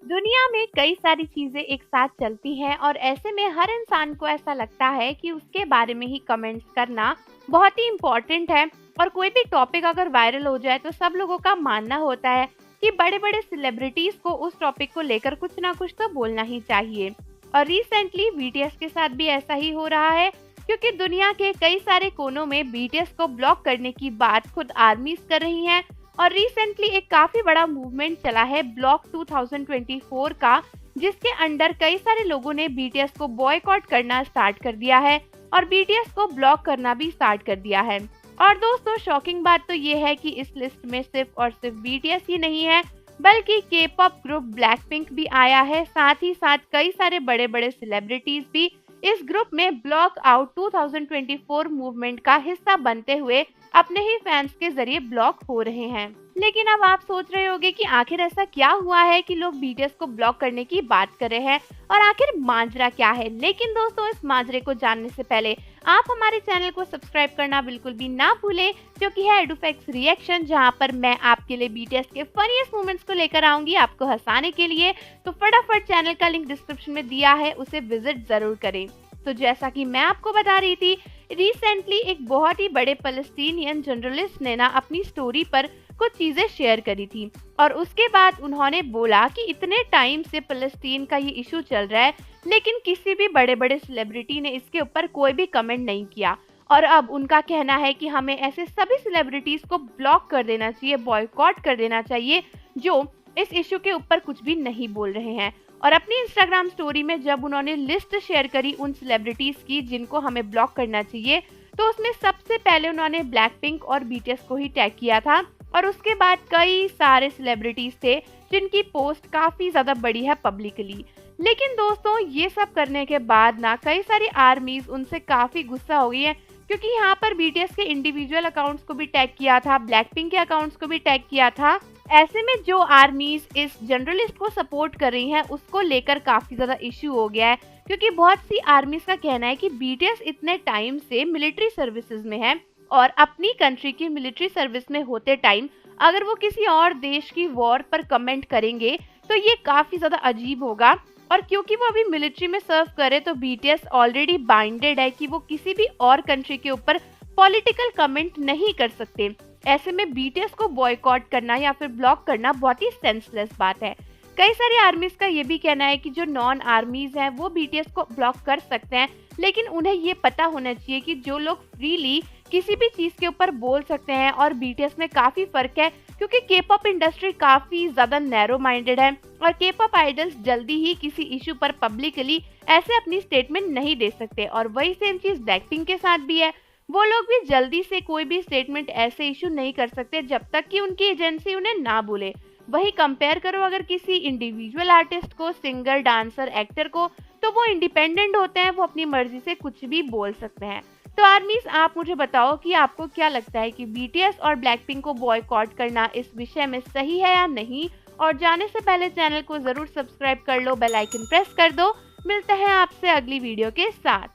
दुनिया में कई सारी चीजें एक साथ चलती हैं और ऐसे में हर इंसान को ऐसा लगता है कि उसके बारे में ही कमेंट्स करना बहुत ही इम्पोर्टेंट है। और कोई भी टॉपिक अगर वायरल हो जाए तो सब लोगों का मानना होता है कि बड़े बड़े सेलिब्रिटीज को उस टॉपिक को लेकर कुछ ना कुछ तो बोलना ही चाहिए। और रिसेंटली बीटीएस के साथ भी ऐसा ही हो रहा है, क्योंकि दुनिया के कई सारे कोनों में बीटीएस को ब्लॉक करने की बात खुद आर्मीज कर रही हैं। और रिसेंटली एक काफी बड़ा मूवमेंट चला है ब्लॉक 2024 का, जिसके अंडर कई सारे लोगों ने बीटीएस को बॉयकॉट करना स्टार्ट कर दिया है और बीटीएस को ब्लॉक करना भी स्टार्ट कर दिया है। और दोस्तों, शॉकिंग बात तो ये है कि इस लिस्ट में सिर्फ और सिर्फ बीटीएस ही नहीं है, बल्कि के पॉप ग्रुप ब्लैकपिंक भी आया है। साथ ही साथ कई सारे बड़े बड़े सेलिब्रिटीज भी इस ग्रुप में ब्लॉक आउट 2024 मूवमेंट का हिस्सा बनते हुए अपने ही फैंस के जरिए ब्लॉक हो रहे हैं। लेकिन अब आप सोच रहे होंगे कि आखिर ऐसा क्या हुआ है कि लोग बीटीएस को ब्लॉक करने की बात कर रहे हैं और आखिर माजरा क्या है। लेकिन दोस्तों, इस माजरे को जानने से पहले आप हमारे चैनल को सब्सक्राइब करना बिल्कुल भी ना भूलें, जो कि है एडुफैक्ट्स रिएक्शन, जहां पर मैं आपके लिए बीटीएस के फनीएस्ट मोमेंट्स को लेकर आऊंगी आपको हंसाने के लिए। तो फटाफट चैनल का लिंक डिस्क्रिप्शन में दिया है, उसे विजिट जरूर करें। तो जैसा कि मैं आपको बता रही थी, रिसेंटली एक बहुत ही बड़े फलस्तीनियन जर्नलिस्ट ने ना अपनी स्टोरी पर कुछ चीजें शेयर करी थी। और उसके बाद उन्होंने बोला कि इतने टाइम से फलस्तीन का ये इशू चल रहा है, लेकिन किसी भी बड़े बड़े सेलिब्रिटी ने इसके ऊपर कोई भी कमेंट नहीं किया। और अब उनका कहना है कि हमें ऐसे सभी सेलिब्रिटीज को ब्लॉक कर देना चाहिए, बॉयकॉट कर देना चाहिए, जो इस इशू के ऊपर कुछ भी नहीं बोल रहे हैं। और अपनी इंस्टाग्राम स्टोरी में जब उन्होंने लिस्ट शेयर करी उन सेलिब्रिटीज की जिनको हमें ब्लॉक करना चाहिए, तो उसमें सबसे पहले उन्होंने ब्लैकपिंक और बीटीएस को ही टैग किया था। और उसके बाद कई सारे सेलिब्रिटीज थे जिनकी पोस्ट काफी ज्यादा बड़ी है पब्लिकली। लेकिन दोस्तों, ये सब करने के बाद ना कई सारी आर्मीज उनसे काफी गुस्सा हो गई है, क्योंकि यहाँ पर बीटीएस के इंडिविजुअल अकाउंट्स को भी टैग किया था, ब्लैकपिंक के अकाउंट्स को भी टैग किया था। ऐसे में जो आर्मीज इस जर्नलिस्ट को सपोर्ट कर रही हैं, उसको लेकर काफी ज्यादा इश्यू हो गया है, क्योंकि बहुत सी आर्मीज का कहना है कि बीटीएस इतने टाइम से मिलिट्री सर्विसेज में है और अपनी कंट्री की मिलिट्री सर्विस में होते टाइम अगर वो किसी और देश की वॉर पर कमेंट करेंगे तो ये काफी ज्यादा अजीब होगा। और क्योंकि वो अभी मिलिट्री में सर्व करे, तो बीटीएस ऑलरेडी बाइंडेड है कि वो किसी भी और कंट्री के ऊपर पॉलिटिकल कमेंट नहीं कर सकते। ऐसे में बीटीएस को बॉयकॉट करना या फिर ब्लॉक करना बहुत ही सेंसलेस बात है। कई सारी आर्मीज का ये भी कहना है कि जो नॉन आर्मीज हैं वो बीटीएस को ब्लॉक कर सकते हैं, लेकिन उन्हें ये पता होना चाहिए कि जो लोग फ्रीली किसी भी चीज के ऊपर बोल सकते हैं और बीटीएस में काफी फर्क है, क्योंकि के पॉप इंडस्ट्री काफी ज्यादा नैरो माइंडेड है और के पॉप आइडल्स जल्दी ही किसी इशू पर पब्लिकली ऐसे अपनी स्टेटमेंट नहीं दे सकते। और वही सेम चीज ब्लैकपिंक के साथ भी है, वो लोग भी जल्दी से कोई भी स्टेटमेंट ऐसे इशू नहीं कर सकते जब तक कि उनकी एजेंसी उन्हें ना बोले। वही कंपेयर करो अगर किसी इंडिविजुअल आर्टिस्ट को, सिंगर, डांसर, एक्टर को, तो वो इंडिपेंडेंट होते हैं, वो अपनी मर्जी से कुछ भी बोल सकते हैं। तो आर्मीज, आप मुझे बताओ कि आपको क्या लगता है कि बीटीएस और ब्लैकपिंक को बॉयकॉट करना इस विषय में सही है या नहीं। और जाने से पहले चैनल को जरूर सब्सक्राइब कर लो, बेल आइकन प्रेस कर दो। मिलते हैं आपसे अगली वीडियो के साथ।